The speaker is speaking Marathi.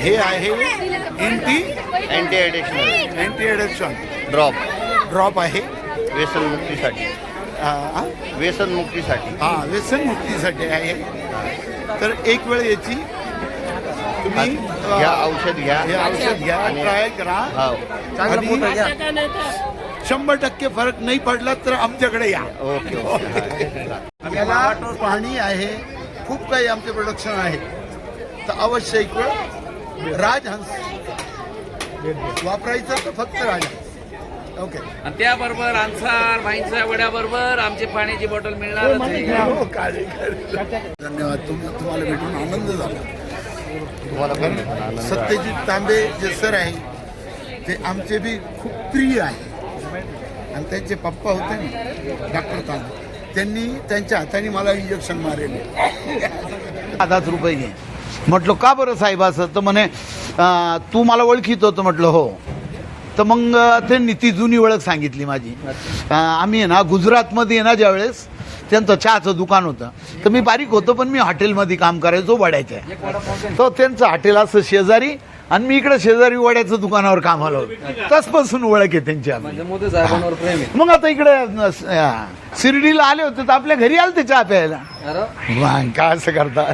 हे आहे अँटी एडिक्शन ड्रॉप आहे. व्यसन मुक्तीसाठी हा व्यसन मुक्तीसाठी आहे. तर एक वेळ याची तुम्ही घ्या, औषध घ्या, हे औषध घ्या, ट्राय करा. आणि 100% फरक नाही पडला तर आमच्याकडे या. ओके. याला पाणी आहे, खूप काही आमचे प्रोडक्शन आहे. तर अवश्य एक वेळ राजहंस वापरायचं तर फक्त राजहंस. ओके. आणि त्याबरोबर अन्सार भाईंचा वड्याबरोबर आमची पाण्याची बॉटल मिळणार. हो, धन्यवाद. तुम्हाला भेटून आनंद झाला. सत्यजित तांबे जे सर आहे ते आमचे बी खूप प्रिय आहे. आणि त्यांचे पप्पा होते ना डॉक्टर तांबे, त्यांनी त्यांच्या हाताने मला इंजेक्शन मारेल. 10,000 रुपये घे. म्हटलं का बरं साहेब असं? तर म्हणे तू मला ओळखीत होतं. म्हटलं हो. तर मग त्यांनी ती जुनी ओळख सांगितली माझी. आम्ही आहे ना गुजरातमध्ये आहे ना ज्यावेळेस त्यांचं चहाचं दुकान होतं, तर मी बारीक होतो पण मी हॉटेलमध्ये काम करायचो वड्याच्या. तो त्यांचं हॉटेल असं शेजारी आणि मी इकडे शेजारी वड्याचं दुकानावर कामाला होतो. तसपासून ओळख आहे त्यांची. मग आता इकडे शिर्डीला आले होते तर आपल्या घरी आले ते चहा प्यायला. काय असं करता.